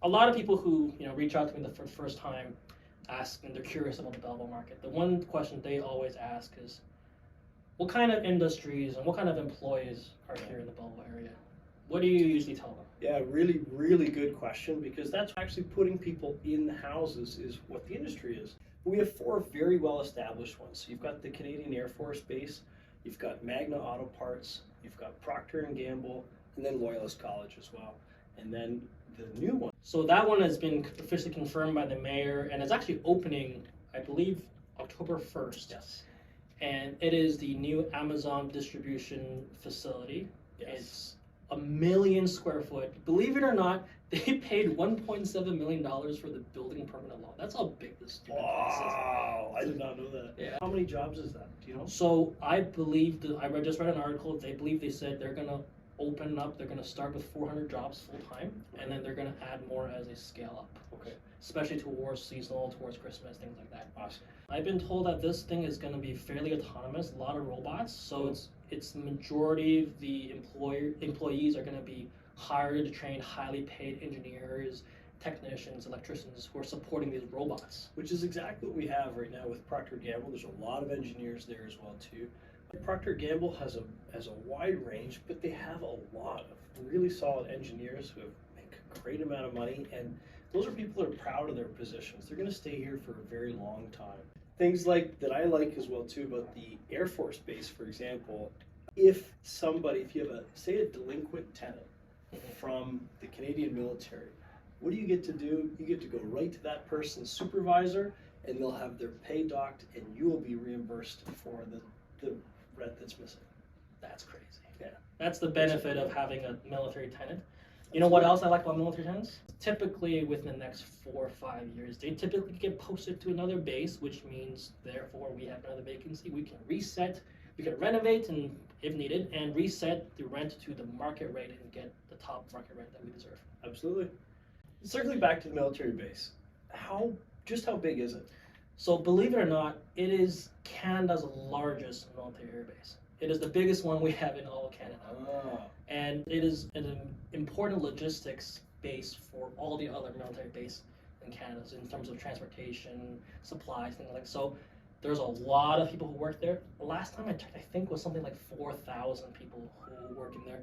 a lot of people who reach out to me for the first time ask, and they're curious about the Belleville market. The one question they always ask is, what kind of industries and what kind of employees are here in the Belleville area? What do you usually tell them? Yeah, really, really good question, because that's actually putting people in the houses is what the industry is. We have four very well established ones. So you've got the Canadian Air Force Base, you've got Magna Auto Parts, you've got Procter and Gamble, and then Loyalist College as well. And then the new one. So that one has been officially confirmed by the mayor, and it's actually opening, I believe, October 1st. Yes. And it is the new Amazon distribution facility. Yes. It's 1 million square foot. Believe it or not, they paid $1.7 million for the building permit alone. That's how big this stupid place is. Wow, I did not know that. Yeah. How many jobs is that? Do you know? So I believe just read an article. They said they're gonna open up. They're gonna start with 400 jobs full time, and then they're gonna add more as they scale up. Okay. Especially towards seasonal, towards Christmas, things like that. Awesome. I've been told that this thing is going to be fairly autonomous, a lot of robots. So it's the majority of the employees are going to be hired, trained, highly paid engineers, technicians, electricians who are supporting these robots. Which is exactly what we have right now with Procter & Gamble. There's a lot of engineers there as well too. Procter & Gamble has a wide range, but they have a lot of really solid engineers who make a great amount of money, and those are people that are proud of their positions. They're going to stay here for a very long time. Things like that I like as well too about the Air Force Base, for example. If you have a delinquent tenant from the Canadian military, what do you get to do? You get to go right to that person's supervisor, and they'll have their pay docked, and you will be reimbursed for the rent that's missing. That's crazy. Yeah. That's the benefit of having a military tenant. You know what else I like about military tenants? Typically, within the next 4 or 5 years, they typically get posted to another base, which means, therefore, we have another vacancy. We can reset, we can renovate, and if needed, and reset the rent to the market rate and get the top market rent that we deserve. Absolutely. Circling back to the military base, how big is it? So, believe it or not, it is Canada's largest military air base. It is the biggest one we have in all of Canada. Oh. And it is an important logistics base for all the other military bases in Canada in terms of transportation, supplies, things like that. So there's a lot of people who work there. The last time I checked, I think it was something like 4,000 people who work in there.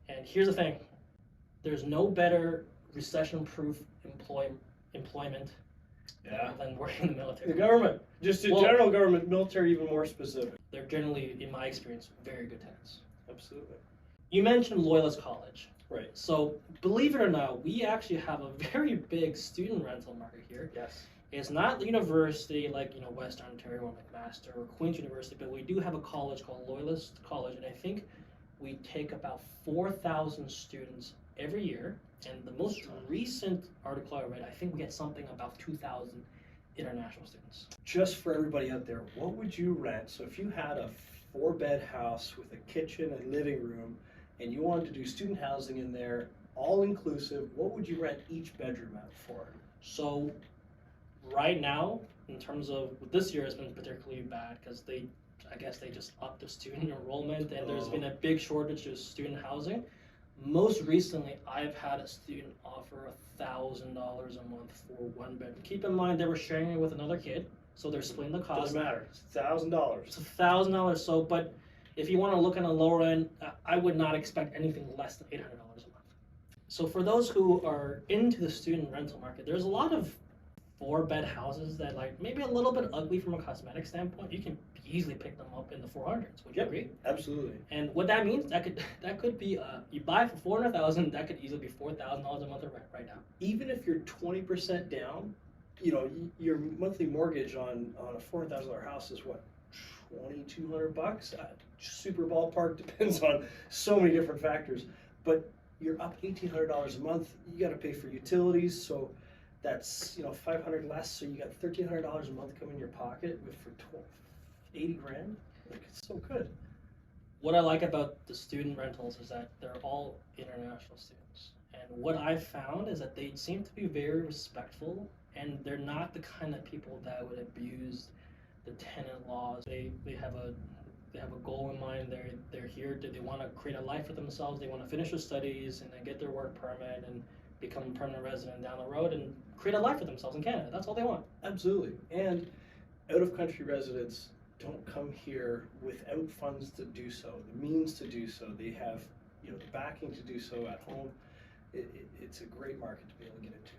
And here's the thing, there's no better recession-proof employment than working in the military. The government, general government, military even more specific. They're generally, in my experience, very good tenants. Absolutely. You mentioned Loyalist College. Right. So, believe it or not, we actually have a very big student rental market here. Yes. It's not the university like, Western Ontario or McMaster or Queen's University, but we do have a college called Loyalist College, and I think we take about 4,000 students every year. And the most recent article I read, I think we get something about 2,000 international students. Just for everybody out there, what would you rent? So if you had a 4-bed house with a kitchen and living room, and you wanted to do student housing in there, all inclusive, what would you rent each bedroom out for? So right now, in terms of this year has been particularly bad because I guess they just upped the student enrollment, and there's been a big shortage of student housing. Most recently, I've had a student offer $1,000 a month for 1 bedroom. Keep in mind they were sharing it with another kid, so they're splitting the cost. Doesn't matter. It's $1,000. It's $1,000. So, but if you want to look on the lower end, I would not expect anything less than $800 a month. So for those who are into the student rental market, there's a lot of 4-bed houses that maybe a little bit ugly from a cosmetic standpoint. You can easily pick them up in the 400s. Would you agree? Absolutely. And what that means, that could be you buy for $400,000, that could easily be $4,000 a month of rent right now. Even if you're 20% down, your monthly mortgage on a $400,000 house is what, $2,200? Super ballpark, depends on so many different factors. But you're up $1,800 a month. You got to pay for utilities, so that's $500 less. So you got $1,300 a month coming in your pocket for $80 grand. It's so good. What I like about the student rentals is that they're all international students. And what I've found is that they seem to be very respectful, and they're not the kind of people that would abuse the tenant laws. They have a goal in mind. They're here. They want to create a life for themselves. They want to finish their studies and then get their work permit and become a permanent resident down the road and create a life for themselves in Canada. That's all they want. Absolutely. And out of country residents don't come here without funds to do so, the means to do so. They have, the backing to do so at home. It's a great market to be able to get into.